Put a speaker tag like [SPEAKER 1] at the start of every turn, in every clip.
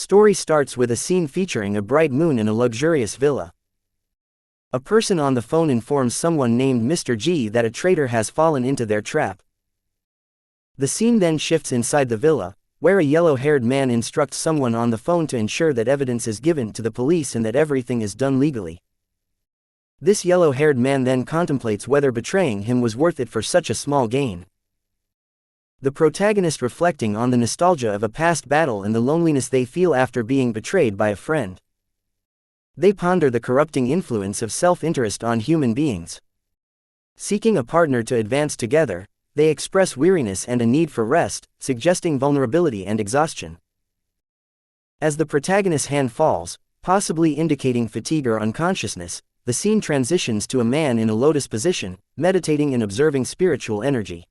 [SPEAKER 1] Story starts with a scene featuring a bright moon in a luxurious villa. A person on the phone informs someone named Mr. G that a traitor has fallen into their trap. The scene then shifts inside the villa, where a yellow-haired man instructs someone on the phone to ensure that evidence is given to the police and that everything is done legally. This yellow-haired man then contemplates whether betraying him was worth it for such a small gain. The protagonist reflecting on the nostalgia of a past battle and the loneliness they feel after being betrayed by a friend. They ponder the corrupting influence of self-interest on human beings. Seeking a partner to advance together, they express weariness and a need for rest, suggesting vulnerability and exhaustion. As the protagonist's hand falls, possibly indicating fatigue or unconsciousness, the scene transitions to a man in a lotus position, meditating and observing spiritual energy.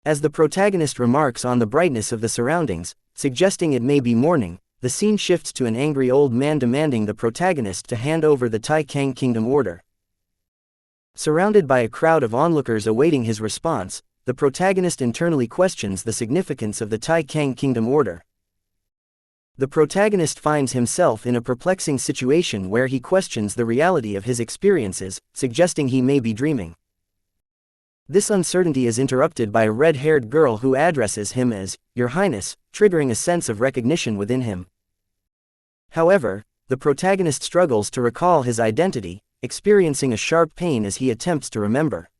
[SPEAKER 1] As the protagonist remarks on the brightness of the surroundings, suggesting it may be morning, the scene shifts to an angry old man demanding the protagonist to hand over the Tai Kang Kingdom order. Surrounded by a crowd of onlookers awaiting his response, the protagonist internally questions the significance of the Tai Kang Kingdom order. The protagonist finds himself in a perplexing situation where he questions the reality of his experiences, suggesting he may be dreaming. This uncertainty is interrupted by a red-haired girl who addresses him as "Your Highness," triggering a sense of recognition within him. However, the protagonist struggles to recall his identity, experiencing a sharp pain as he attempts to remember.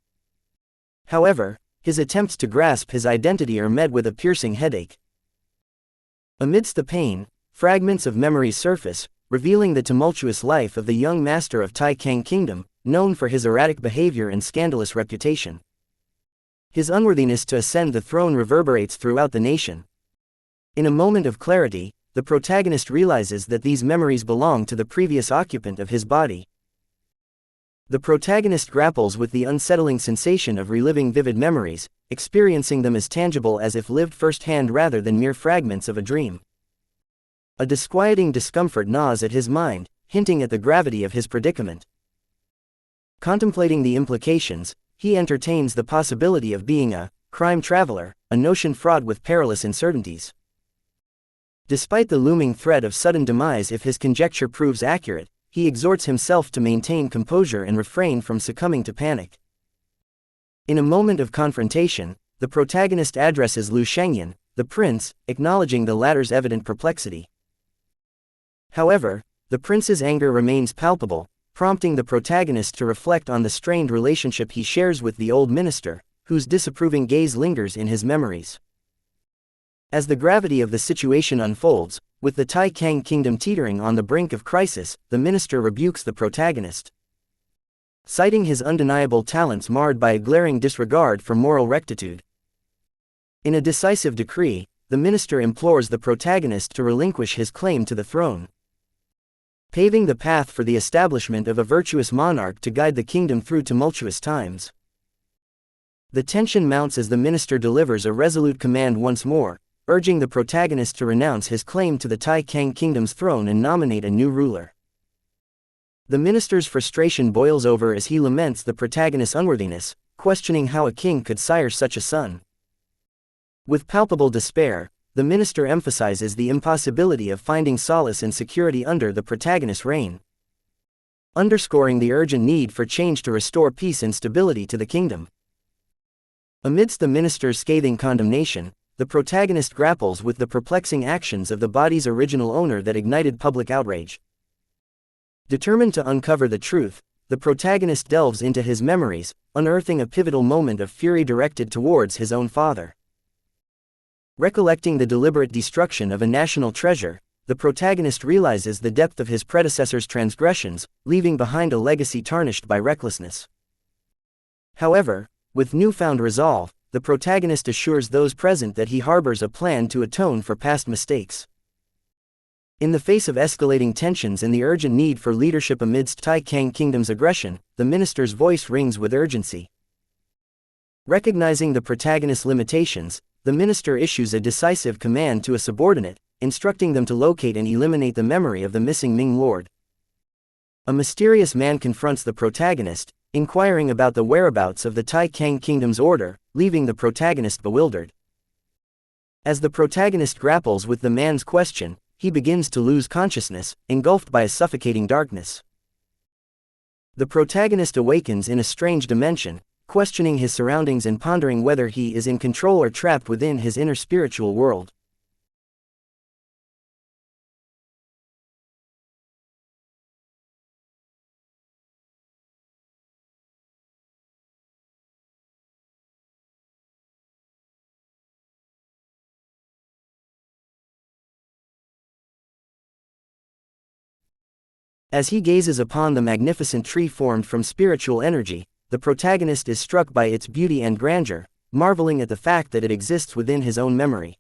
[SPEAKER 1] However, his attempts to grasp his identity are met with a piercing headache. Amidst the pain, fragments of memories surface, revealing the tumultuous life of the young master of Tai Kang Kingdom, known for his erratic behavior and scandalous reputation. His unworthiness to ascend the throne reverberates throughout the nation. In a moment of clarity, the protagonist realizes that these memories belong to the previous occupant of his body. The protagonist grapples with the unsettling sensation of reliving vivid memories, experiencing them as tangible as if lived firsthand rather than mere fragments of a dream. A disquieting discomfort gnaws at his mind, hinting at the gravity of his predicament. Contemplating the implications, he entertains the possibility of being a crime traveler, a notion fraught with perilous uncertainties. Despite the looming threat of sudden demise if his conjecture proves accurate, he exhorts himself to maintain composure and refrain from succumbing to panic. In a moment of confrontation, the protagonist addresses Lu Shengyan, the prince, acknowledging the latter's evident perplexity. However, the prince's anger remains palpable, prompting the protagonist to reflect on the strained relationship he shares with the old minister, whose disapproving gaze lingers in his memories. As the gravity of the situation unfolds, with the Tai Kang Kingdom teetering on the brink of crisis, the minister rebukes the protagonist. Citing his undeniable talents marred by a glaring disregard for moral rectitude. In a decisive decree, the minister implores the protagonist to relinquish his claim to the throne, paving the path for the establishment of a virtuous monarch to guide the kingdom through tumultuous times. The tension mounts as the minister delivers a resolute command once more, urging the protagonist to renounce his claim to the Tai Kang Kingdom's throne and nominate a new ruler. The minister's frustration boils over as he laments the protagonist's unworthiness, questioning how a king could sire such a son. With palpable despair, the minister emphasizes the impossibility of finding solace and security under the protagonist's reign, underscoring the urgent need for change to restore peace and stability to the kingdom. Amidst the minister's scathing condemnation, the protagonist grapples with the perplexing actions of the body's original owner that ignited public outrage. Determined to uncover the truth, the protagonist delves into his memories, unearthing a pivotal moment of fury directed towards his own father. Recollecting the deliberate destruction of a national treasure, the protagonist realizes the depth of his predecessor's transgressions, leaving behind a legacy tarnished by recklessness. However, with newfound resolve, the protagonist assures those present that he harbors a plan to atone for past mistakes. In the face of escalating tensions and the urgent need for leadership amidst Tai Kang Kingdom's aggression, the minister's voice rings with urgency. Recognizing the protagonist's limitations, the minister issues a decisive command to a subordinate, instructing them to locate and eliminate the memory of the missing Ming Lord. A mysterious man confronts the protagonist, inquiring about the whereabouts of the Tai Kang Kingdom's order, leaving the protagonist bewildered. As the protagonist grapples with the man's question, he begins to lose consciousness, engulfed by a suffocating darkness. The protagonist awakens in a strange dimension, questioning his surroundings and pondering whether he is in control or trapped within his inner spiritual world. As he gazes upon the magnificent tree formed from spiritual energy, the protagonist is struck by its beauty and grandeur, marveling at the fact that it exists within his own memory.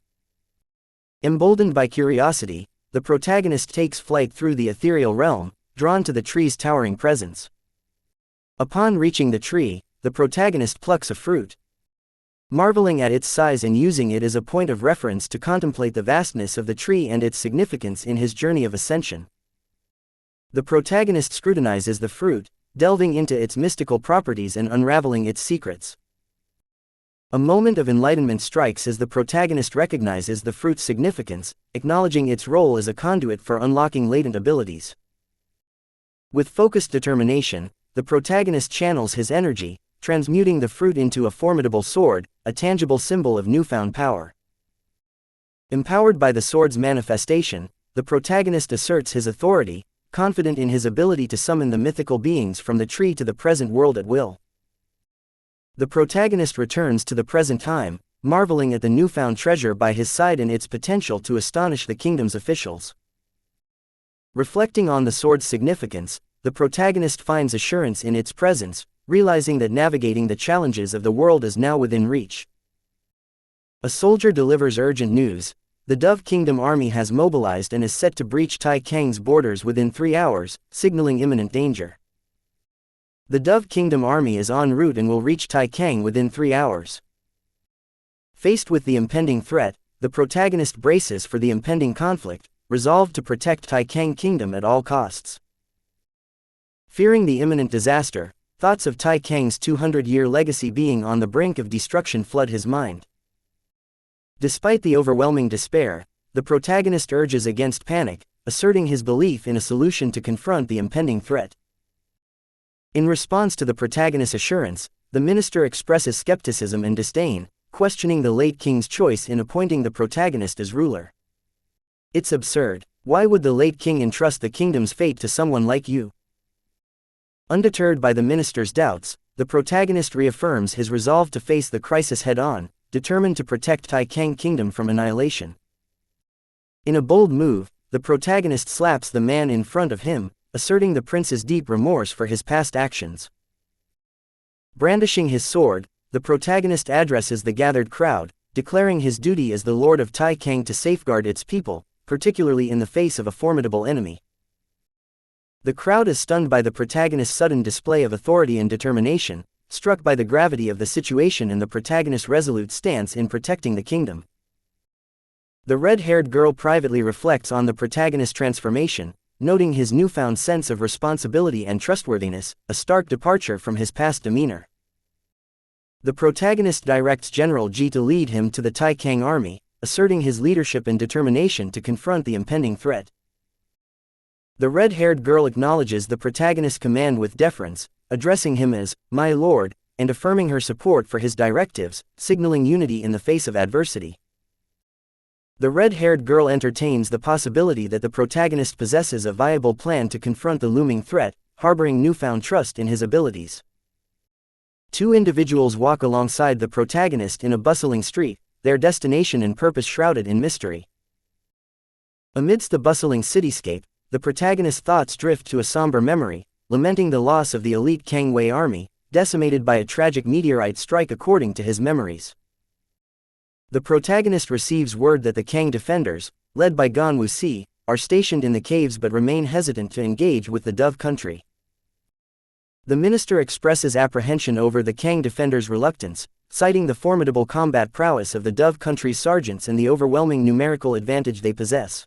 [SPEAKER 1] Emboldened by curiosity, the protagonist takes flight through the ethereal realm, drawn to the tree's towering presence. Upon reaching the tree, the protagonist plucks a fruit. Marveling at its size and using it as a point of reference to contemplate the vastness of the tree and its significance in his journey of ascension. The protagonist scrutinizes the fruit, delving into its mystical properties and unraveling its secrets. A moment of enlightenment strikes as the protagonist recognizes the fruit's significance, acknowledging its role as a conduit for unlocking latent abilities. With focused determination, the protagonist channels his energy, transmuting the fruit into a formidable sword, a tangible symbol of newfound power. Empowered by the sword's manifestation, the protagonist asserts his authority, confident in his ability to summon the mythical beings from the tree to the present world at will. The protagonist returns to the present time, marveling at the newfound treasure by his side and its potential to astonish the kingdom's officials. Reflecting on the sword's significance, the protagonist finds assurance in its presence, realizing that navigating the challenges of the world is now within reach. A soldier delivers urgent news. The Dove Kingdom army has mobilized and is set to breach Tai Kang's borders within 3 hours, signaling imminent danger. The Dove Kingdom army is en route and will reach Tai Kang within 3 hours. Faced with the impending threat, the protagonist braces for the impending conflict, resolved to protect Tai Kang Kingdom at all costs. Fearing the imminent disaster, thoughts of Tai Kang's 200-year legacy being on the brink of destruction flood his mind. Despite the overwhelming despair, the protagonist urges against panic, asserting his belief in a solution to confront the impending threat. In response to the protagonist's assurance, the minister expresses skepticism and disdain, questioning the late king's choice in appointing the protagonist as ruler. "It's absurd. Why would the late king entrust the kingdom's fate to someone like you?" Undeterred by the minister's doubts, the protagonist reaffirms his resolve to face the crisis head-on, determined to protect Tai Kang Kingdom from annihilation. In a bold move, the protagonist slaps the man in front of him, asserting the prince's deep remorse for his past actions. Brandishing his sword, the protagonist addresses the gathered crowd, declaring his duty as the Lord of Tai Kang to safeguard its people, particularly in the face of a formidable enemy. The crowd is stunned by the protagonist's sudden display of authority and determination, struck by the gravity of the situation and the protagonist's resolute stance in protecting the kingdom. The red-haired girl privately reflects on the protagonist's transformation, noting his newfound sense of responsibility and trustworthiness, a stark departure from his past demeanor. The protagonist directs General Ji to lead him to the Tai Kang army, asserting his leadership and determination to confront the impending threat. The red-haired girl acknowledges the protagonist's command with deference, addressing him as "my lord," and affirming her support for his directives, signaling unity in the face of adversity. The red-haired girl entertains the possibility that the protagonist possesses a viable plan to confront the looming threat, harboring newfound trust in his abilities. Two individuals walk alongside the protagonist in a bustling street, their destination and purpose shrouded in mystery. Amidst the bustling cityscape, the protagonist's thoughts drift to a somber memory, lamenting the loss of the elite Kang Wei army, decimated by a tragic meteorite strike according to his memories. The protagonist receives word that the Kang defenders, led by Gan Wuxi, are stationed in the caves but remain hesitant to engage with the Dove country. The minister expresses apprehension over the Kang defenders' reluctance, citing the formidable combat prowess of the Dove country's sergeants and the overwhelming numerical advantage they possess.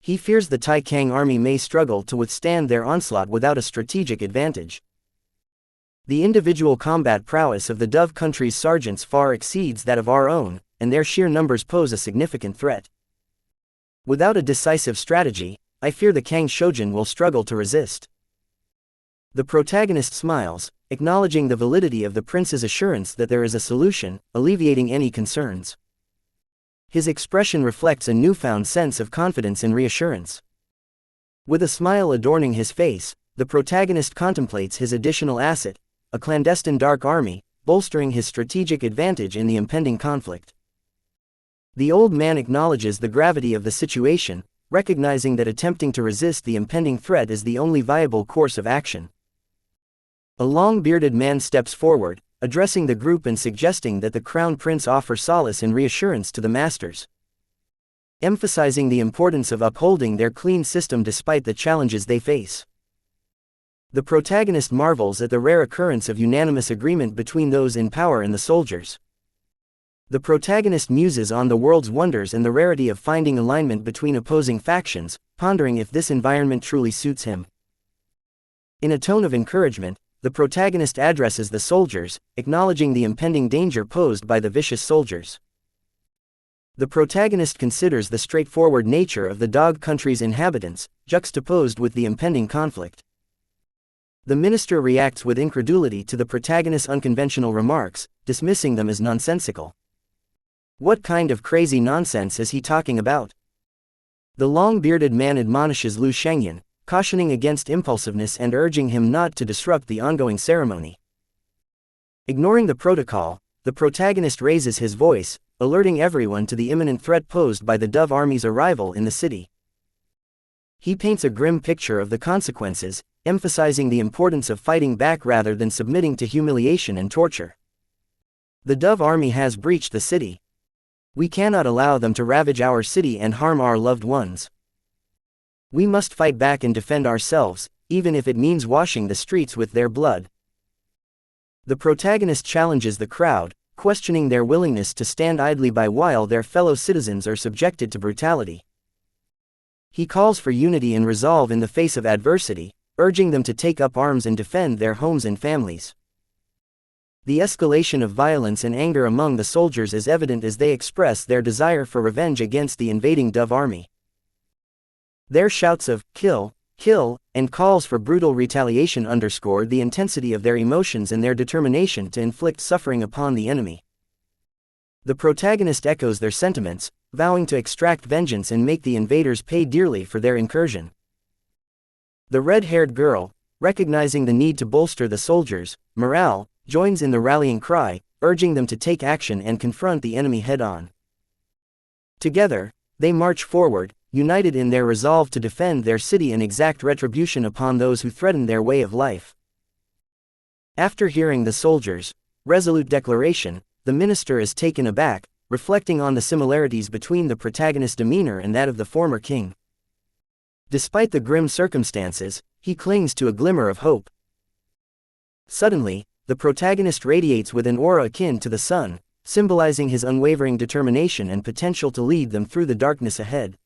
[SPEAKER 1] He fears the Tai Kang army may struggle to withstand their onslaught without a strategic advantage. The individual combat prowess of the Dove country's sergeants far exceeds that of our own, and their sheer numbers pose a significant threat. Without a decisive strategy, I fear the Kang Shojin will struggle to resist. The protagonist smiles, acknowledging the validity of the prince's assurance that there is a solution, alleviating any concerns. His expression reflects a newfound sense of confidence and reassurance. With a smile adorning his face, the protagonist contemplates his additional asset, a clandestine dark army, bolstering his strategic advantage in the impending conflict. The old man acknowledges the gravity of the situation, recognizing that attempting to resist the impending threat is the only viable course of action. A long-bearded man steps forward, addressing the group and suggesting that the crown prince offer solace and reassurance to the masters, emphasizing the importance of upholding their clean system despite the challenges they face. The protagonist marvels at the rare occurrence of unanimous agreement between those in power and the soldiers. The protagonist muses on the world's wonders and the rarity of finding alignment between opposing factions, pondering if this environment truly suits him. In a tone of encouragement, the protagonist addresses the soldiers, acknowledging the impending danger posed by the vicious soldiers. The protagonist considers the straightforward nature of the dog country's inhabitants, juxtaposed with the impending conflict. The minister reacts with incredulity to the protagonist's unconventional remarks, dismissing them as nonsensical. What kind of crazy nonsense is he talking about? The long-bearded man admonishes Lu Shengyan, cautioning against impulsiveness and urging him not to disrupt the ongoing ceremony. Ignoring the protocol, the protagonist raises his voice, alerting everyone to the imminent threat posed by the Dove army's arrival in the city. He paints a grim picture of the consequences, emphasizing the importance of fighting back rather than submitting to humiliation and torture. The Dove army has breached the city. We cannot allow them to ravage our city and harm our loved ones. We must fight back and defend ourselves, even if it means washing the streets with their blood. The protagonist challenges the crowd, questioning their willingness to stand idly by while their fellow citizens are subjected to brutality. He calls for unity and resolve in the face of adversity, urging them to take up arms and defend their homes and families. The escalation of violence and anger among the soldiers is evident as they express their desire for revenge against the invading Dove army. Their shouts of "kill, kill," and calls for brutal retaliation underscore the intensity of their emotions and their determination to inflict suffering upon the enemy. The protagonist echoes their sentiments, vowing to extract vengeance and make the invaders pay dearly for their incursion. The red-haired girl, recognizing the need to bolster the soldiers' morale, joins in the rallying cry, urging them to take action and confront the enemy head-on. Together, they march forward, united in their resolve to defend their city and exact retribution upon those who threaten their way of life. After hearing the soldiers' resolute declaration, the minister is taken aback, reflecting on the similarities between the protagonist's demeanor and that of the former king. Despite the grim circumstances, he clings to a glimmer of hope. Suddenly, the protagonist radiates with an aura akin to the sun, symbolizing his unwavering determination and potential to lead them through the darkness ahead.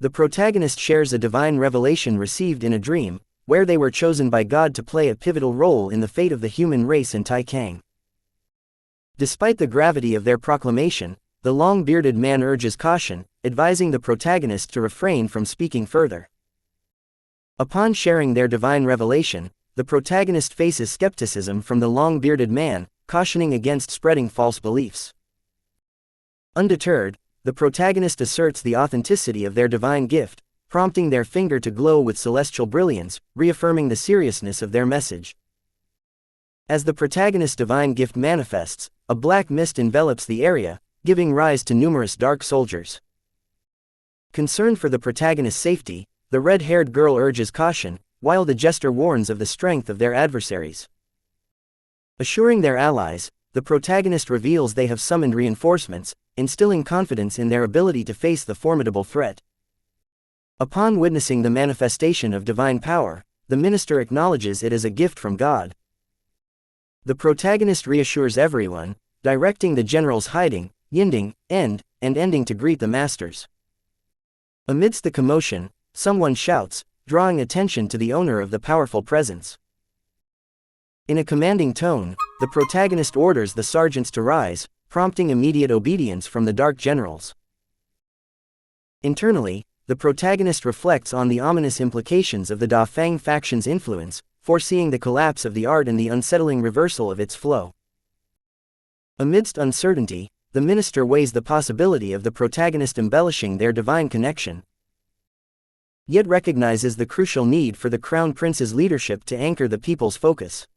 [SPEAKER 1] The protagonist shares a divine revelation received in a dream, where they were chosen by God to play a pivotal role in the fate of the human race in Tai Kang. Despite the gravity of their proclamation, the long-bearded man urges caution, advising the protagonist to refrain from speaking further. Upon sharing their divine revelation, the protagonist faces skepticism from the long-bearded man, cautioning against spreading false beliefs. Undeterred, the protagonist asserts the authenticity of their divine gift, prompting their finger to glow with celestial brilliance, reaffirming the seriousness of their message. As the protagonist's divine gift manifests, a black mist envelops the area, giving rise to numerous dark soldiers. Concerned for the protagonist's safety, the red-haired girl urges caution, while the jester warns of the strength of their adversaries. Assuring their allies, the protagonist reveals they have summoned reinforcements, instilling confidence in their ability to face the formidable threat. Upon witnessing the manifestation of divine power, the minister acknowledges it as a gift from God. The protagonist reassures everyone, directing the generals hiding, yinding, and ending to greet the masters. Amidst the commotion, someone shouts, drawing attention to the owner of the powerful presence. In a commanding tone, the protagonist orders the sergeants to rise, prompting immediate obedience from the Dark Generals. Internally, the protagonist reflects on the ominous implications of the Da Fang faction's influence, foreseeing the collapse of the art and the unsettling reversal of its flow. Amidst uncertainty, the minister weighs the possibility of the protagonist embellishing their divine connection, yet recognizes the crucial need for the Crown Prince's leadership to anchor the people's focus.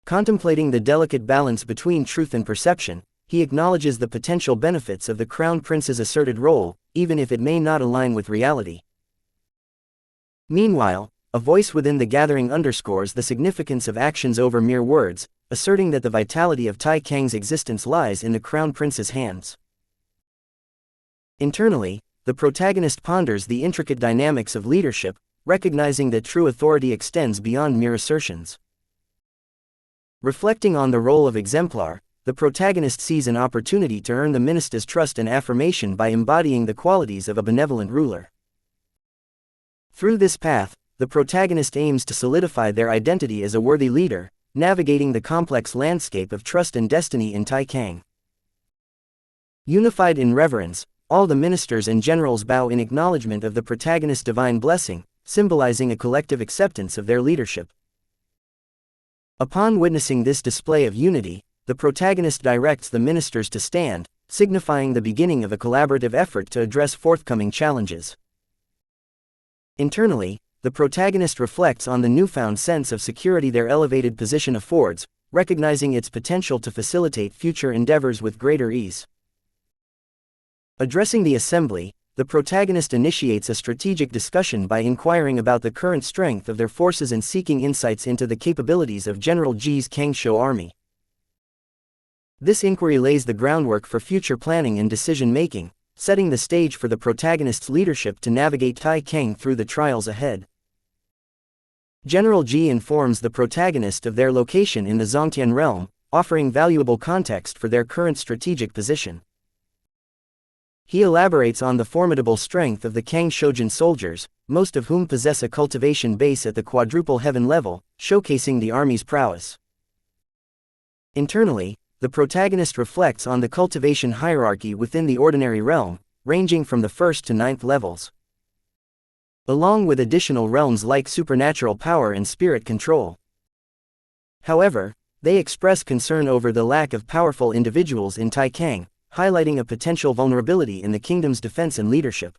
[SPEAKER 1] Contemplating the delicate balance between truth and perception, he acknowledges the potential benefits of the Crown Prince's asserted role, even if it may not align with reality. Meanwhile, a voice within the gathering underscores the significance of actions over mere words, asserting that the vitality of Tai Kang's existence lies in the Crown Prince's hands. Internally, the protagonist ponders the intricate dynamics of leadership, recognizing that true authority extends beyond mere assertions. Reflecting on the role of exemplar, the protagonist sees an opportunity to earn the minister's trust and affirmation by embodying the qualities of a benevolent ruler. Through this path, the protagonist aims to solidify their identity as a worthy leader, navigating the complex landscape of trust and destiny in Tai Kang. Unified in reverence, all the ministers and generals bow in acknowledgement of the protagonist's divine blessing, symbolizing a collective acceptance of their leadership. Upon witnessing this display of unity, the protagonist directs the ministers to stand, signifying the beginning of a collaborative effort to address forthcoming challenges. Internally, the protagonist reflects on the newfound sense of security their elevated position affords, recognizing its potential to facilitate future endeavors with greater ease. Addressing the assembly, the protagonist initiates a strategic discussion by inquiring about the current strength of their forces and seeking insights into the capabilities of General Ji's Kangshou army. This inquiry lays the groundwork for future planning and decision-making, setting the stage for the protagonist's leadership to navigate Tai Kang through the trials ahead. General Ji informs the protagonist of their location in the Zongtian realm, offering valuable context for their current strategic position. He elaborates on the formidable strength of the Kang Shoujin soldiers, most of whom possess a cultivation base at the quadruple heaven level, showcasing the army's prowess. Internally, the protagonist reflects on the cultivation hierarchy within the ordinary realm, ranging from the 1st to 9th levels, along with additional realms like supernatural power and spirit control. However, they express concern over the lack of powerful individuals in Tai Kang, highlighting a potential vulnerability in the kingdom's defense and leadership.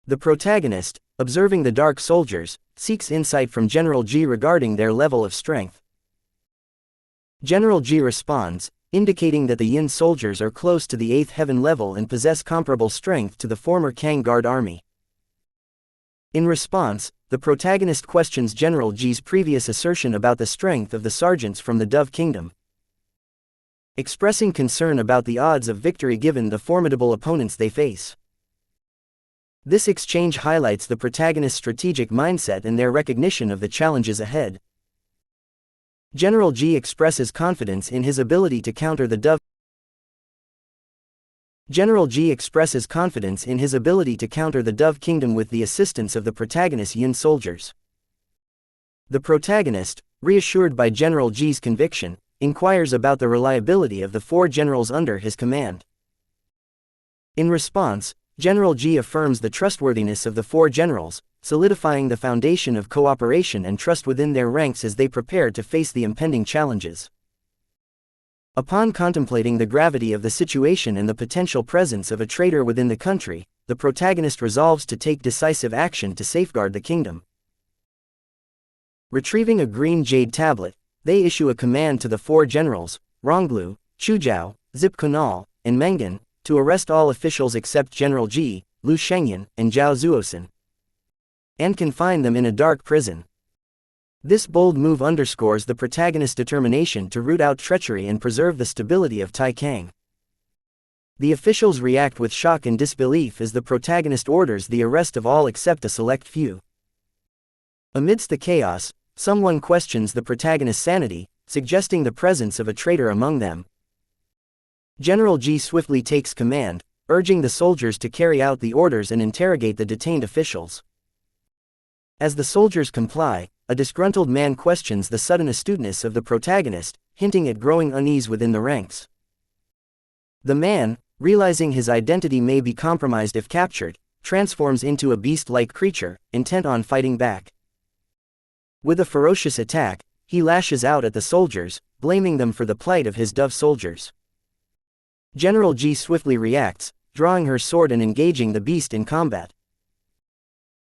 [SPEAKER 1] The protagonist, observing the Dark Soldiers, seeks insight from General Ji regarding their level of strength. General Ji responds, indicating that the Yin soldiers are close to the 8th heaven level and possess comparable strength to the former Kang Guard army. In response, the protagonist questions General Ji's previous assertion about the strength of the sergeants from the Dove Kingdom, expressing concern about the odds of victory given the formidable opponents they face. This exchange highlights the protagonist's strategic mindset and their recognition of the challenges ahead. General Ji expresses confidence in his ability to counter the Dove Kingdom with the assistance of the protagonist's Yin soldiers. The protagonist, reassured by General Ji's conviction, inquires about the reliability of the 4 generals under his command. In response, General Ji affirms the trustworthiness of the 4 generals, solidifying the foundation of cooperation and trust within their ranks as they prepare to face the impending challenges. Upon contemplating the gravity of the situation and the potential presence of a traitor within the country, the protagonist resolves to take decisive action to safeguard the kingdom. Retrieving a green jade tablet, they issue a command to the 4 generals, Ronglu, Chujiao, Zip Kunal, and Mengan, to arrest all officials except General Ji, Lu Shengyan, and Zhao Zuosin, and confine them in a dark prison. This bold move underscores the protagonist's determination to root out treachery and preserve the stability of Tai Kang. The officials react with shock and disbelief as the protagonist orders the arrest of all except a select few. Amidst the chaos, someone questions the protagonist's sanity, suggesting the presence of a traitor among them. General Ji swiftly takes command, urging the soldiers to carry out the orders and interrogate the detained officials. As the soldiers comply, a disgruntled man questions the sudden astuteness of the protagonist, hinting at growing unease within the ranks. The man, realizing his identity may be compromised if captured, transforms into a beast-like creature, intent on fighting back. With a ferocious attack, he lashes out at the soldiers, blaming them for the plight of his dove soldiers. General G swiftly reacts, drawing her sword and engaging the beast in combat.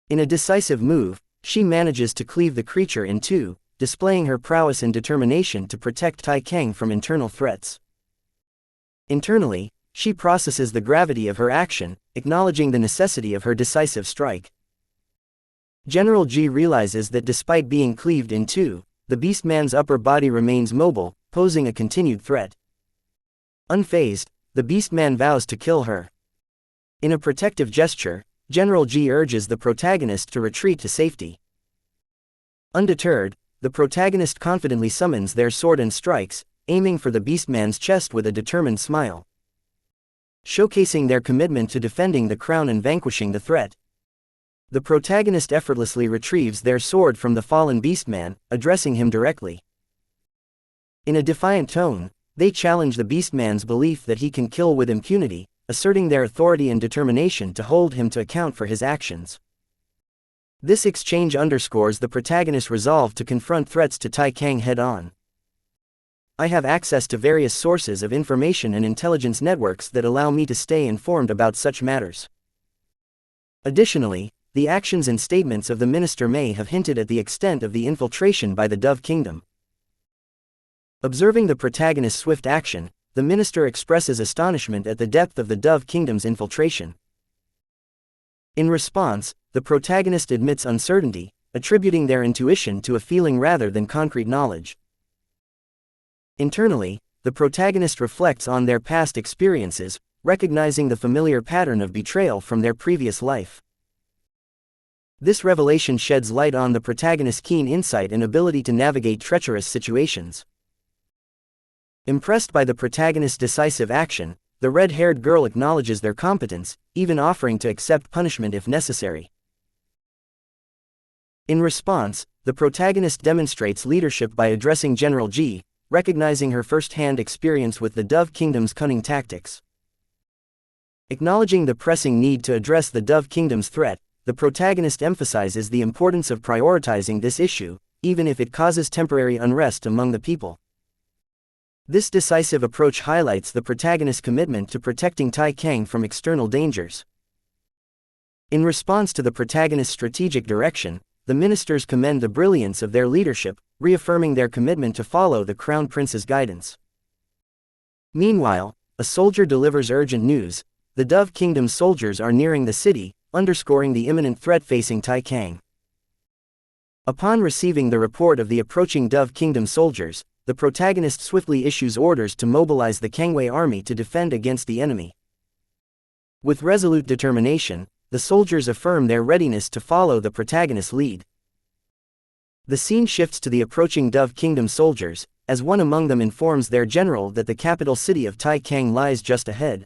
[SPEAKER 1] In a decisive move, she manages to cleave the creature in two, displaying her prowess and determination to protect Tai Kang from internal threats. Internally, she processes the gravity of her action, acknowledging the necessity of her decisive strike. General G realizes that despite being cleaved in two, the beastman's upper body remains mobile, posing a continued threat. Unfazed, the beastman vows to kill her. In a protective gesture, General G urges the protagonist to retreat to safety. Undeterred, the protagonist confidently summons their sword and strikes, aiming for the beastman's chest with a determined smile. Showcasing their commitment to defending the crown and vanquishing the threat. The protagonist effortlessly retrieves their sword from the fallen beastman, addressing him directly. In a defiant tone, they challenge the beastman's belief that he can kill with impunity, asserting their authority and determination to hold him to account for his actions. This exchange underscores the protagonist's resolve to confront threats to Tai Kang head-on. I have access to various sources of information and intelligence networks that allow me to stay informed about such matters. Additionally, the actions and statements of the minister may have hinted at the extent of the infiltration by the Dove Kingdom. Observing the protagonist's swift action, the minister expresses astonishment at the depth of the Dove Kingdom's infiltration. In response, the protagonist admits uncertainty, attributing their intuition to a feeling rather than concrete knowledge. Internally, the protagonist reflects on their past experiences, recognizing the familiar pattern of betrayal from their previous life. This revelation sheds light on the protagonist's keen insight and ability to navigate treacherous situations. Impressed by the protagonist's decisive action, the red-haired girl acknowledges their competence, even offering to accept punishment if necessary. In response, the protagonist demonstrates leadership by addressing General G, recognizing her first-hand experience with the Dove Kingdom's cunning tactics. Acknowledging the pressing need to address the Dove Kingdom's threat, the protagonist emphasizes the importance of prioritizing this issue, even if it causes temporary unrest among the people. This decisive approach highlights the protagonist's commitment to protecting Tai Kang from external dangers. In response to the protagonist's strategic direction, the ministers commend the brilliance of their leadership, reaffirming their commitment to follow the Crown Prince's guidance. Meanwhile, a soldier delivers urgent news: the Dove Kingdom's soldiers are nearing the city, underscoring the imminent threat facing Tai Kang. Upon receiving the report of the approaching Dove Kingdom soldiers, the protagonist swiftly issues orders to mobilize the Kangwei army to defend against the enemy. With resolute determination, the soldiers affirm their readiness to follow the protagonist's lead. The scene shifts to the approaching Dove Kingdom soldiers, as one among them informs their general that the capital city of Tai Kang lies just ahead.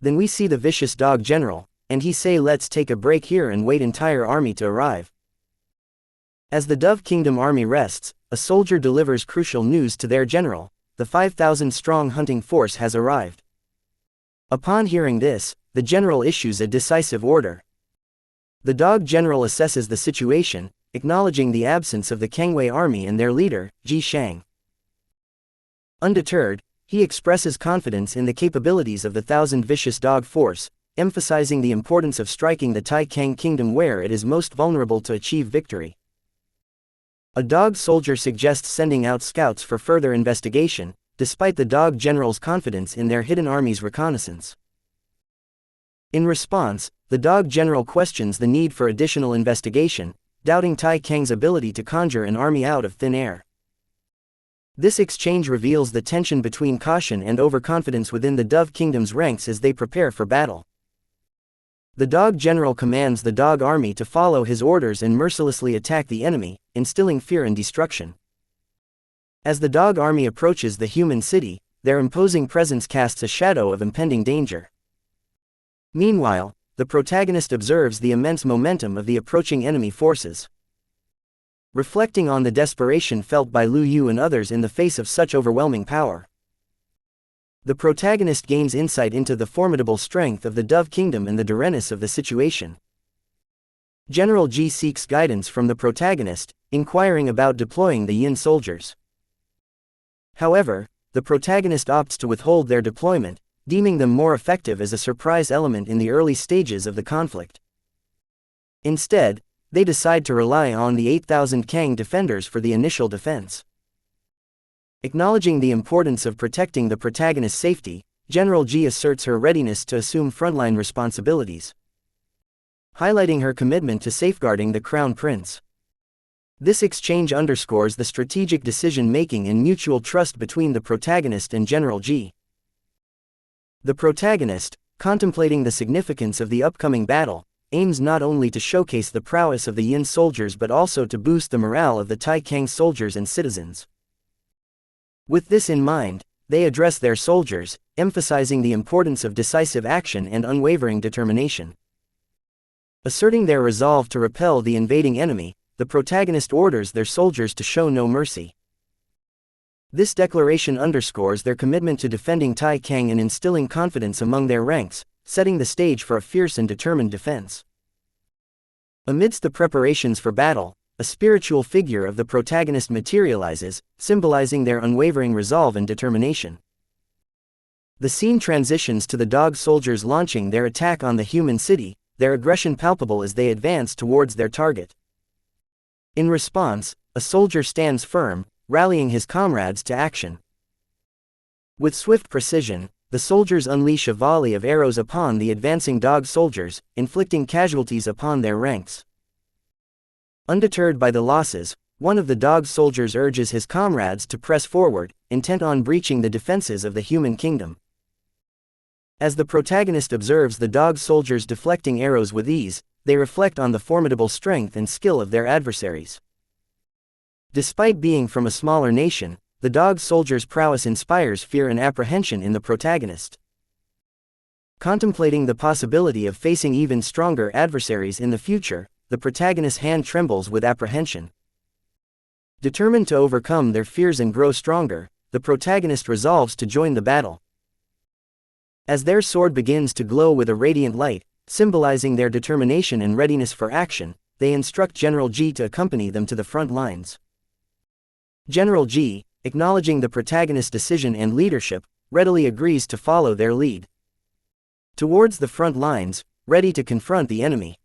[SPEAKER 1] Then we see the vicious dog general, and he say let's take a break here and wait entire army to arrive. As the Dove Kingdom army rests, a soldier delivers crucial news to their general: the 5,000-strong hunting force has arrived. Upon hearing this, the general issues a decisive order. The dog general assesses the situation, acknowledging the absence of the Kangwei army and their leader, Ji Shang. Undeterred, he expresses confidence in the capabilities of the 1,000 vicious dog force, emphasizing the importance of striking the Tai Kang kingdom where it is most vulnerable to achieve victory. A dog soldier suggests sending out scouts for further investigation, despite the dog general's confidence in their hidden army's reconnaissance. In response, the dog general questions the need for additional investigation, doubting Tai Kang's ability to conjure an army out of thin air. This exchange reveals the tension between caution and overconfidence within the Dove Kingdom's ranks as they prepare for battle. The dog general commands the dog army to follow his orders and mercilessly attack the enemy, instilling fear and destruction. As the dog army approaches the human city, their imposing presence casts a shadow of impending danger. Meanwhile, the protagonist observes the immense momentum of the approaching enemy forces. reflecting on the desperation felt by Lu Yu and others in the face of such overwhelming power. The protagonist gains insight into the formidable strength of the Dove Kingdom and the direness of the situation. General Ji seeks guidance from the protagonist, inquiring about deploying the Yin soldiers. However, the protagonist opts to withhold their deployment, deeming them more effective as a surprise element in the early stages of the conflict. Instead, they decide to rely on the 8,000 Kang defenders for the initial defense. Acknowledging the importance of protecting the protagonist's safety, General Ji asserts her readiness to assume frontline responsibilities, highlighting her commitment to safeguarding the Crown Prince. This exchange underscores the strategic decision-making and mutual trust between the protagonist and General Ji. The protagonist, contemplating the significance of the upcoming battle, aims not only to showcase the prowess of the Yin soldiers but also to boost the morale of the Tai Kang soldiers and citizens. With this in mind, they address their soldiers, emphasizing the importance of decisive action and unwavering determination. Asserting their resolve to repel the invading enemy, the protagonist orders their soldiers to show no mercy. This declaration underscores their commitment to defending Tai Kang and instilling confidence among their ranks, setting the stage for a fierce and determined defense. Amidst the preparations for battle, a spiritual figure of the protagonist materializes, symbolizing their unwavering resolve and determination. The scene transitions to the dog soldiers launching their attack on the human city, their aggression palpable as they advance towards their target. In response, a soldier stands firm, rallying his comrades to action. With swift precision, the soldiers unleash a volley of arrows upon the advancing dog soldiers, inflicting casualties upon their ranks. Undeterred by the losses, one of the dog soldiers urges his comrades to press forward, intent on breaching the defenses of the human kingdom. As the protagonist observes the dog soldiers deflecting arrows with ease, they reflect on the formidable strength and skill of their adversaries. Despite being from a smaller nation, the dog soldiers' prowess inspires fear and apprehension in the protagonist. Contemplating the possibility of facing even stronger adversaries in the future, the protagonist's hand trembles with apprehension. Determined to overcome their fears and grow stronger, the protagonist resolves to join the battle. As their sword begins to glow with a radiant light, symbolizing their determination and readiness for action, they instruct General Ji to accompany them to the front lines. General Ji, acknowledging the protagonist's decision and leadership, readily agrees to follow their lead towards the front lines, ready to confront the enemy.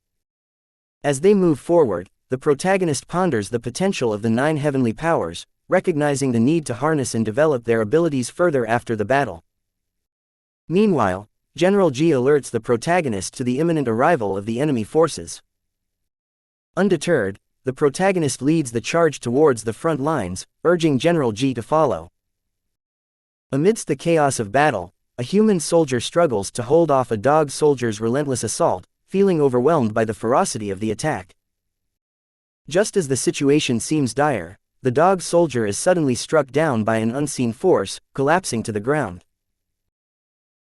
[SPEAKER 1] As they move forward, the protagonist ponders the potential of the 9 heavenly powers, recognizing the need to harness and develop their abilities further after the battle. Meanwhile, General Ji alerts the protagonist to the imminent arrival of the enemy forces. Undeterred, the protagonist leads the charge towards the front lines, urging General Ji to follow. Amidst the chaos of battle, a human soldier struggles to hold off a dog soldier's relentless assault, feeling overwhelmed by the ferocity of the attack. Just as the situation seems dire, the dog soldier is suddenly struck down by an unseen force, collapsing to the ground.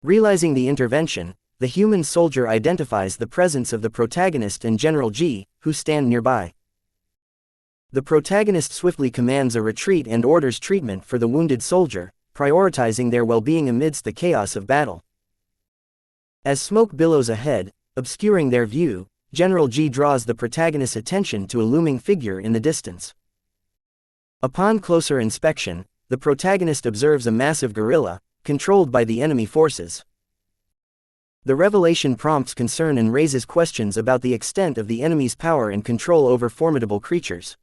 [SPEAKER 1] Realizing the intervention, the human soldier identifies the presence of the protagonist and General Ji, who stand nearby. The protagonist swiftly commands a retreat and orders treatment for the wounded soldier, prioritizing their well-being amidst the chaos of battle. As smoke billows ahead, obscuring their view, General Ji draws the protagonist's attention to a looming figure in the distance. Upon closer inspection, the protagonist observes a massive gorilla, controlled by the enemy forces. The revelation prompts concern and raises questions about the extent of the enemy's power and control over formidable creatures.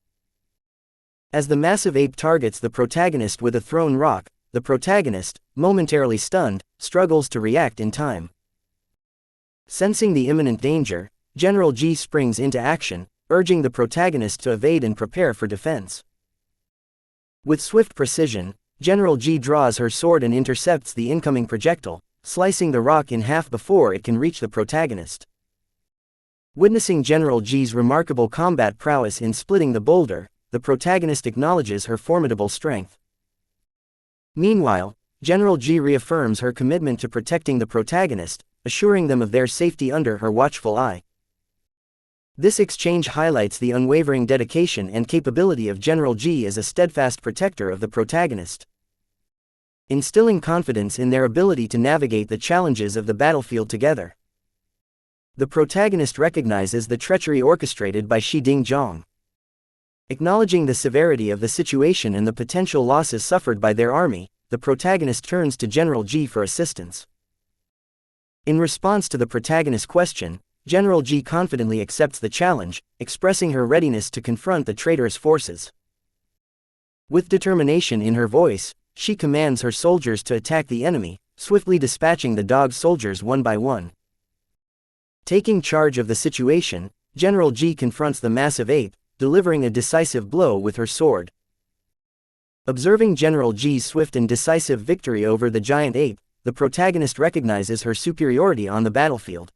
[SPEAKER 1] As the massive ape targets the protagonist with a thrown rock, the protagonist, momentarily stunned, struggles to react in time. Sensing the imminent danger, General Ji springs into action, urging the protagonist to evade and prepare for defense. With swift precision, General Ji draws her sword and intercepts the incoming projectile, slicing the rock in half before it can reach the protagonist. Witnessing General Ji's remarkable combat prowess in splitting the boulder, the protagonist acknowledges her formidable strength. Meanwhile, General Ji reaffirms her commitment to protecting the protagonist, assuring them of their safety under her watchful eye. This exchange highlights the unwavering dedication and capability of General Ji as a steadfast protector of the protagonist, instilling confidence in their ability to navigate the challenges of the battlefield together. The protagonist recognizes the treachery orchestrated by Shi Dingzhong. Acknowledging the severity of the situation and the potential losses suffered by their army, the protagonist turns to General Ji for assistance. In response to the protagonist's question, General Ji confidently accepts the challenge, expressing her readiness to confront the traitorous forces. With determination in her voice, she commands her soldiers to attack the enemy, swiftly dispatching the dog soldiers one by one. Taking charge of the situation, General Ji confronts the massive ape, delivering a decisive blow with her sword. Observing General Ji's swift and decisive victory over the giant ape, the protagonist recognizes her superiority on the battlefield.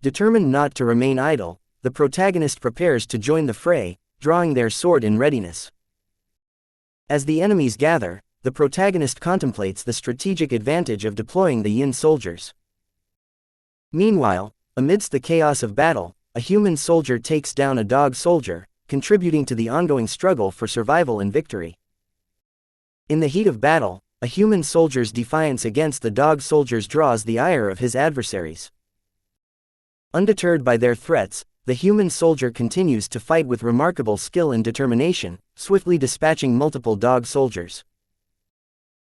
[SPEAKER 1] Determined not to remain idle, the protagonist prepares to join the fray, drawing their sword in readiness. As the enemies gather, the protagonist contemplates the strategic advantage of deploying the Yin soldiers. Meanwhile, amidst the chaos of battle, a human soldier takes down a dog soldier, contributing to the ongoing struggle for survival and victory. In the heat of battle, a human soldier's defiance against the dog soldiers draws the ire of his adversaries. Undeterred by their threats, the human soldier continues to fight with remarkable skill and determination, swiftly dispatching multiple dog soldiers.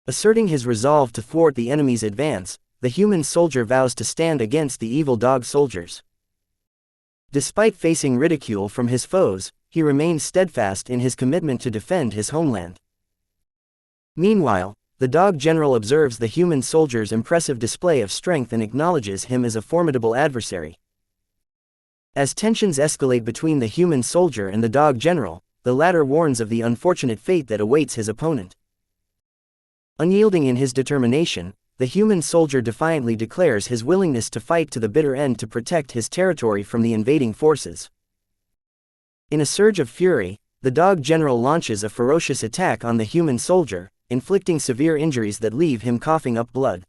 [SPEAKER 1] Asserting his resolve to thwart the enemy's advance, the human soldier vows to stand against the evil dog soldiers. Despite facing ridicule from his foes, he remains steadfast in his commitment to defend his homeland. Meanwhile, the dog general observes the human soldier's impressive display of strength and acknowledges him as a formidable adversary. As tensions escalate between the human soldier and the dog general, the latter warns of the unfortunate fate that awaits his opponent. Unyielding in his determination, the human soldier defiantly declares his willingness to fight to the bitter end to protect his territory from the invading forces. In a surge of fury, the dog general launches a ferocious attack on the human soldier, inflicting severe injuries that leave him coughing up blood.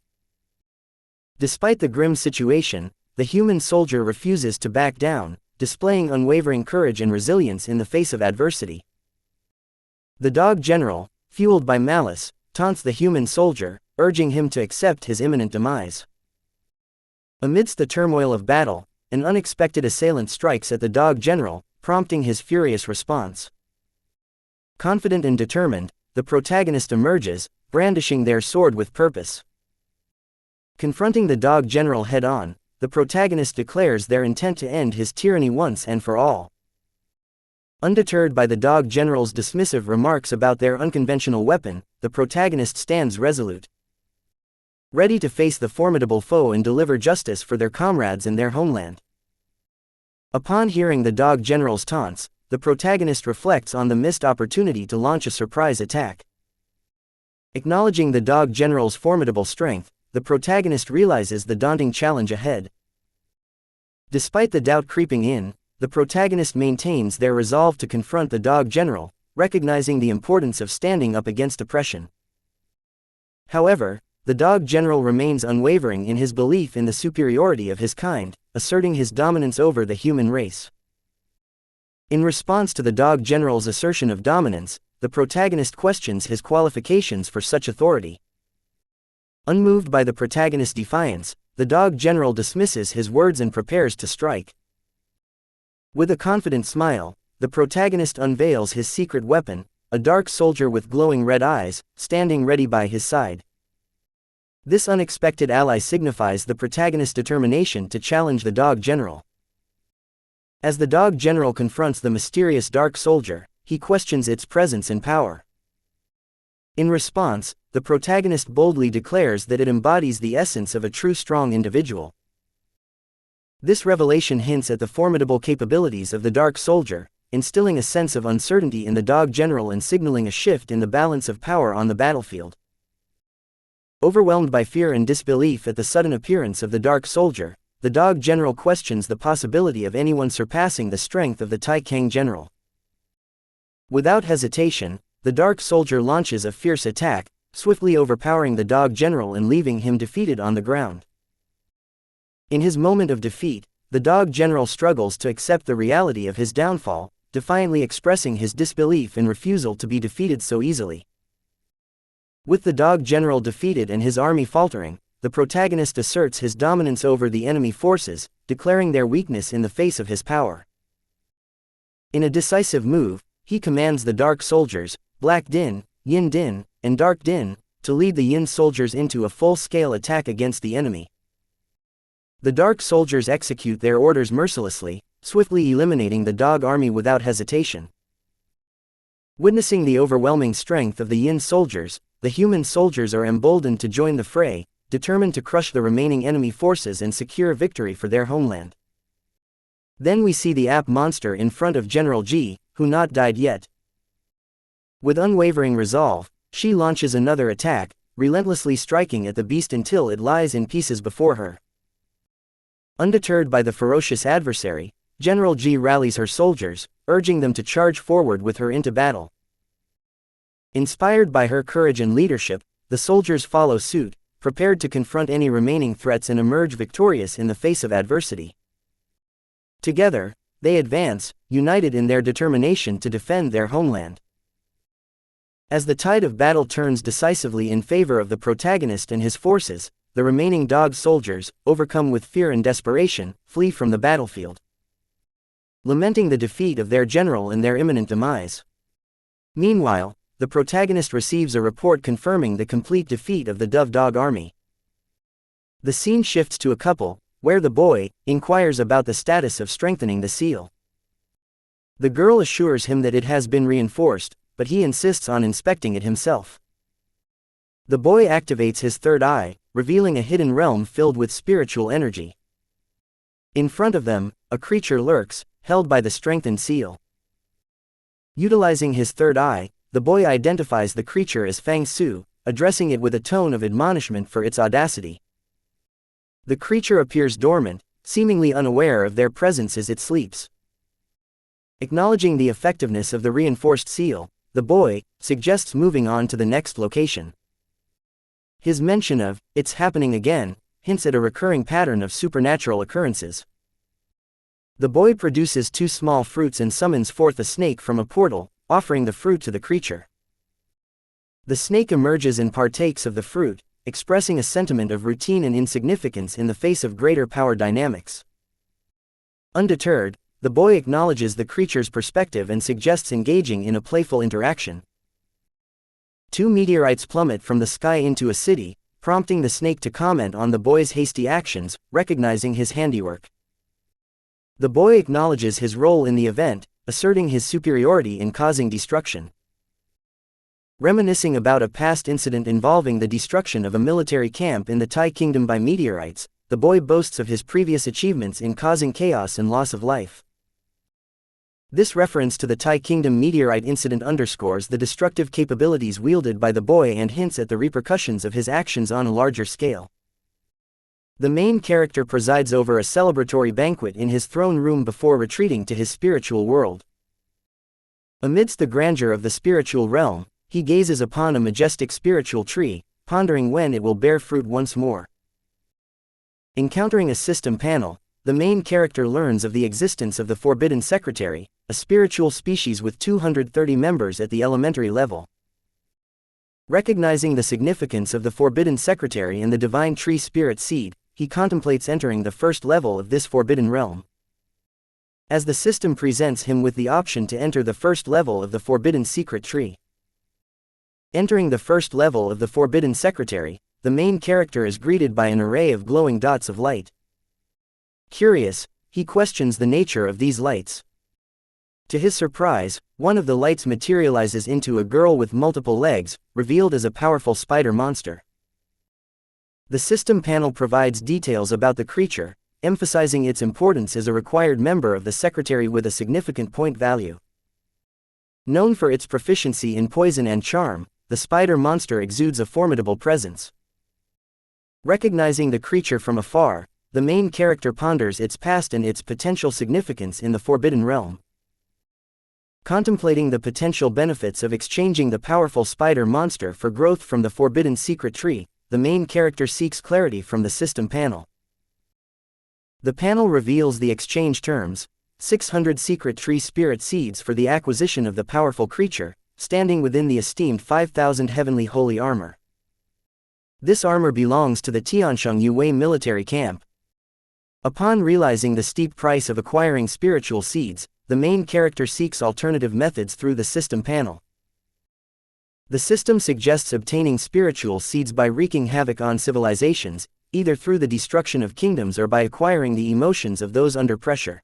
[SPEAKER 1] Despite the grim situation, the human soldier refuses to back down, displaying unwavering courage and resilience in the face of adversity. The dog general, fueled by malice, taunts the human soldier, urging him to accept his imminent demise. Amidst the turmoil of battle, an unexpected assailant strikes at the dog general, prompting his furious response. Confident and determined, the protagonist emerges, brandishing their sword with purpose. Confronting the dog general head-on, the protagonist declares their intent to end his tyranny once and for all. Undeterred by the dog general's dismissive remarks about their unconventional weapon, the protagonist stands resolute, ready to face the formidable foe and deliver justice for their comrades and their homeland. Upon hearing the dog general's taunts, the protagonist reflects on the missed opportunity to launch a surprise attack. Acknowledging the dog general's formidable strength, the protagonist realizes the daunting challenge ahead. Despite the doubt creeping in, the protagonist maintains their resolve to confront the dog general, recognizing the importance of standing up against oppression. However, the dog general remains unwavering in his belief in the superiority of his kind, asserting his dominance over the human race. In response to the dog general's assertion of dominance, the protagonist questions his qualifications for such authority. Unmoved by the protagonist's defiance, the dog general dismisses his words and prepares to strike. With a confident smile, the protagonist unveils his secret weapon, a dark soldier with glowing red eyes, standing ready by his side. This unexpected ally signifies the protagonist's determination to challenge the dog general. As the dog general confronts the mysterious dark soldier, he questions its presence and power. In response, the protagonist boldly declares that it embodies the essence of a true strong individual. This revelation hints at the formidable capabilities of the dark soldier, instilling a sense of uncertainty in the dog general and signaling a shift in the balance of power on the battlefield. Overwhelmed by fear and disbelief at the sudden appearance of the dark soldier, the dog general questions the possibility of anyone surpassing the strength of the Tai Kang general. Without hesitation, the dark soldier launches a fierce attack, swiftly overpowering the dog general and leaving him defeated on the ground. In his moment of defeat, the dog general struggles to accept the reality of his downfall, defiantly expressing his disbelief and refusal to be defeated so easily. With the dog general defeated and his army faltering, the protagonist asserts his dominance over the enemy forces, declaring their weakness in the face of his power. In a decisive move, he commands the Dark Soldiers, Black Din, Yin Din, and Dark Din, to lead the Yin soldiers into a full-scale attack against the enemy. The Dark Soldiers execute their orders mercilessly, swiftly eliminating the dog army without hesitation. Witnessing the overwhelming strength of the Yin soldiers, the human soldiers are emboldened to join the fray, determined to crush the remaining enemy forces and secure victory for their homeland. Then we see the ape monster in front of General Ji, who not died yet. With unwavering resolve, she launches another attack, relentlessly striking at the beast until it lies in pieces before her. Undeterred by the ferocious adversary, General Ji rallies her soldiers, urging them to charge forward with her into battle. Inspired by her courage and leadership, the soldiers follow suit, prepared to confront any remaining threats and emerge victorious in the face of adversity. Together, they advance, united in their determination to defend their homeland. As the tide of battle turns decisively in favor of the protagonist and his forces, the remaining dog soldiers, overcome with fear and desperation, flee from the battlefield, lamenting the defeat of their general and their imminent demise. Meanwhile, the protagonist receives a report confirming the complete defeat of the Dove Dog army. The scene shifts to a couple, where the boy inquires about the status of strengthening the seal. The girl assures him that it has been reinforced, but he insists on inspecting it himself. The boy activates his third eye, revealing a hidden realm filled with spiritual energy. In front of them, a creature lurks, held by the strengthened seal. Utilizing his third eye, the boy identifies the creature as Fang Su, addressing it with a tone of admonishment for its audacity. The creature appears dormant, seemingly unaware of their presence as it sleeps. Acknowledging the effectiveness of the reinforced seal, the boy suggests moving on to the next location. His mention of "it's happening again" hints at a recurring pattern of supernatural occurrences. The boy produces 2 small fruits and summons forth a snake from a portal, offering the fruit to the creature. The snake emerges and partakes of the fruit, expressing a sentiment of routine and insignificance in the face of greater power dynamics. Undeterred, the boy acknowledges the creature's perspective and suggests engaging in a playful interaction. 2 meteorites plummet from the sky into a city, prompting the snake to comment on the boy's hasty actions, recognizing his handiwork. The boy acknowledges his role in the event, asserting his superiority in causing destruction. Reminiscing about a past incident involving the destruction of a military camp in the Tai Kingdom by meteorites, the boy boasts of his previous achievements in causing chaos and loss of life. This reference to the Tai Kingdom meteorite incident underscores the destructive capabilities wielded by the boy and hints at the repercussions of his actions on a larger scale. The main character presides over a celebratory banquet in his throne room before retreating to his spiritual world. Amidst the grandeur of the spiritual realm, he gazes upon a majestic spiritual tree, pondering when it will bear fruit once more. Encountering a system panel, the main character learns of the existence of the Forbidden Secretary, a spiritual species with 230 members at the elementary level. Recognizing the significance of the Forbidden Secretary and the Divine Tree Spirit Seed, he contemplates entering the first level of this forbidden realm. As the system presents him with the option to enter the first level of the Forbidden Secret Tree. Entering the first level of the Forbidden Secretary, the main character is greeted by an array of glowing dots of light. Curious, he questions the nature of these lights. To his surprise, one of the lights materializes into a girl with multiple legs, revealed as a powerful spider monster. The system panel provides details about the creature, emphasizing its importance as a required member of the Secretary with a significant point value. Known for its proficiency in poison and charm, the spider monster exudes a formidable presence. Recognizing the creature from afar, the main character ponders its past and its potential significance in the Forbidden Realm. Contemplating the potential benefits of exchanging the powerful spider monster for growth from the Forbidden Secret Tree, the main character seeks clarity from the system panel. The panel reveals the exchange terms: 600 secret tree spirit seeds for the acquisition of the powerful creature, standing within the esteemed 5,000 heavenly holy armor. This armor belongs to the Tiansheng Yue military camp. Upon realizing the steep price of acquiring spiritual seeds, the main character seeks alternative methods through the system panel. The system suggests obtaining spiritual seeds by wreaking havoc on civilizations, either through the destruction of kingdoms or by acquiring the emotions of those under pressure.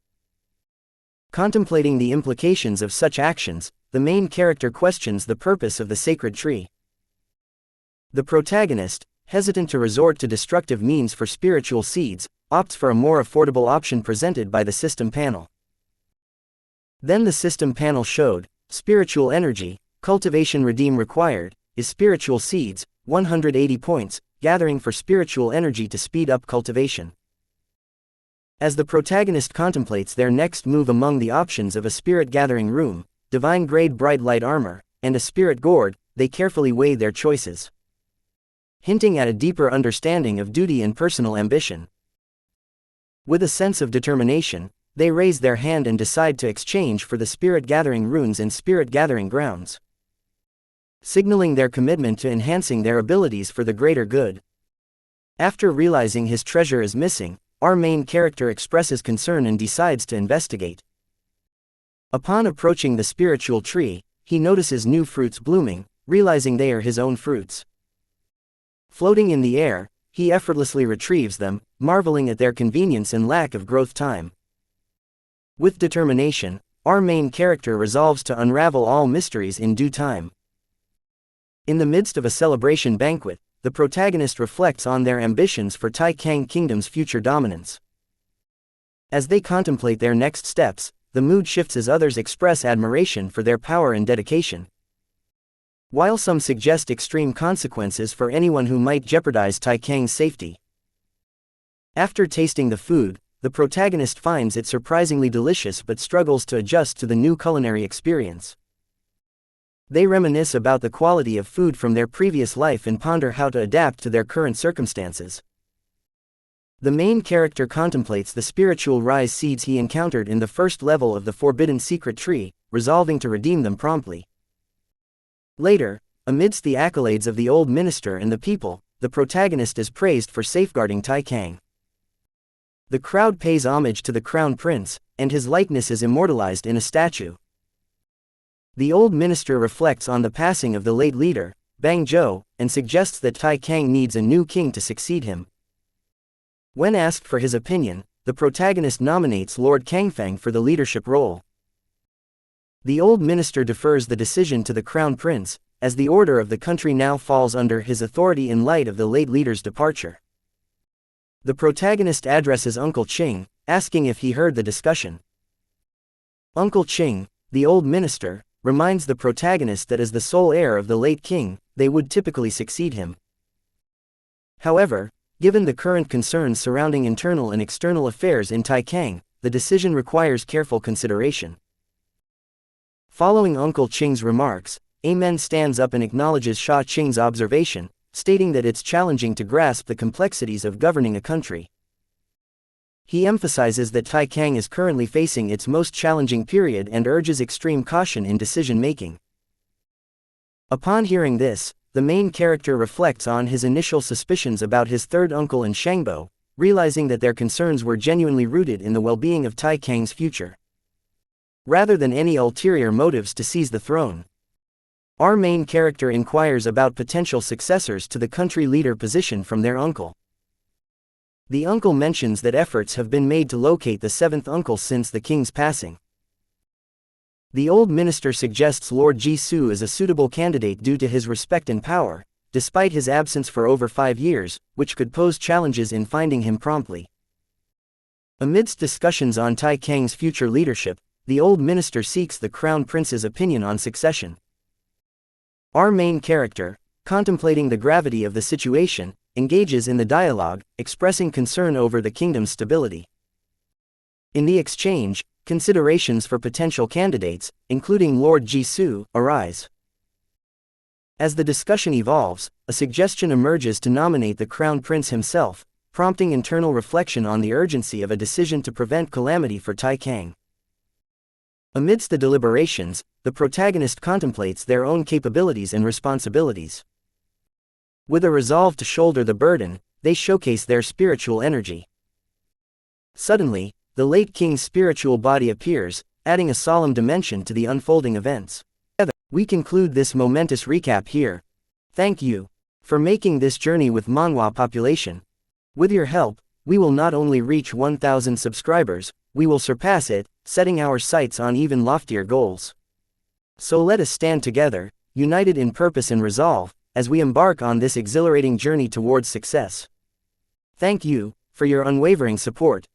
[SPEAKER 1] Contemplating the implications of such actions, the main character questions the purpose of the sacred tree. The protagonist, hesitant to resort to destructive means for spiritual seeds, opts for a more affordable option presented by the system panel. Then the system panel showed: spiritual energy, cultivation redeem required, is spiritual seeds, 180 points, gathering for spiritual energy to speed up cultivation. As the protagonist contemplates their next move among the options of a spirit gathering room, divine grade bright light armor, and a spirit gourd, they carefully weigh their choices, hinting at a deeper understanding of duty and personal ambition. With a sense of determination, they raise their hand and decide to exchange for the spirit gathering runes and spirit gathering grounds, signaling their commitment to enhancing their abilities for the greater good. After realizing his treasure is missing, our main character expresses concern and decides to investigate. Upon approaching the spiritual tree, he notices new fruits blooming, realizing they are his own fruits. Floating in the air, he effortlessly retrieves them, marveling at their convenience and lack of growth time. With determination, our main character resolves to unravel all mysteries in due time. In the midst of a celebration banquet, the protagonist reflects on their ambitions for Tai Kang Kingdom's future dominance. As they contemplate their next steps, the mood shifts as others express admiration for their power and dedication, while some suggest extreme consequences for anyone who might jeopardize Tai Kang's safety. After tasting the food, the protagonist finds it surprisingly delicious but struggles to adjust to the new culinary experience. They reminisce about the quality of food from their previous life and ponder how to adapt to their current circumstances. The main character contemplates the spiritual rise seeds he encountered in the first level of the Forbidden Secret Tree, resolving to redeem them promptly. Later, amidst the accolades of the old minister and the people, the protagonist is praised for safeguarding Tai Kang. The crowd pays homage to the crown prince, and his likeness is immortalized in a statue. The old minister reflects on the passing of the late leader, Bang Zhou, and suggests that Tai Kang needs a new king to succeed him. When asked for his opinion, the protagonist nominates Lord Kangfang for the leadership role. The old minister defers the decision to the crown prince, as the order of the country now falls under his authority in light of the late leader's departure. The protagonist addresses Uncle Qing, asking if he heard the discussion. Uncle Qing, the old minister, reminds the protagonist that as the sole heir of the late king, they would typically succeed him. However, given the current concerns surrounding internal and external affairs in Tai Kang, the decision requires careful consideration. Following Uncle Qing's remarks, Amen stands up and acknowledges Sha Qing's observation, stating that it's challenging to grasp the complexities of governing a country. He emphasizes that Tai Kang is currently facing its most challenging period and urges extreme caution in decision-making. Upon hearing this, the main character reflects on his initial suspicions about his third uncle and Shangbo, realizing that their concerns were genuinely rooted in the well-being of Tai Kang's future, rather than any ulterior motives to seize the throne. Our main character inquires about potential successors to the country leader position from their uncle. The uncle mentions that efforts have been made to locate the seventh uncle since the king's passing. The old minister suggests Lord Jisoo is a suitable candidate due to his respect and power, despite his absence for over 5 years, which could pose challenges in finding him promptly. Amidst discussions on Tai Kang's future leadership, the old minister seeks the crown prince's opinion on succession. Our main character, contemplating the gravity of the situation, engages in the dialogue, expressing concern over the kingdom's stability. In the exchange, considerations for potential candidates, including Lord Jisoo, arise. As the discussion evolves, a suggestion emerges to nominate the crown prince himself, prompting internal reflection on the urgency of a decision to prevent calamity for Tai Kang. Amidst the deliberations, the protagonist contemplates their own capabilities and responsibilities. With a resolve to shoulder the burden, they showcase their spiritual energy. Suddenly, the late king's spiritual body appears, adding a solemn dimension to the unfolding events. We conclude this momentous recap here. Thank you for making this journey with Manhwa population. With your help, we will not only reach 1,000 subscribers, we will surpass it, setting our sights on even loftier goals. So let us stand together, united in purpose and resolve, as we embark on this exhilarating journey towards success. Thank you for your unwavering support.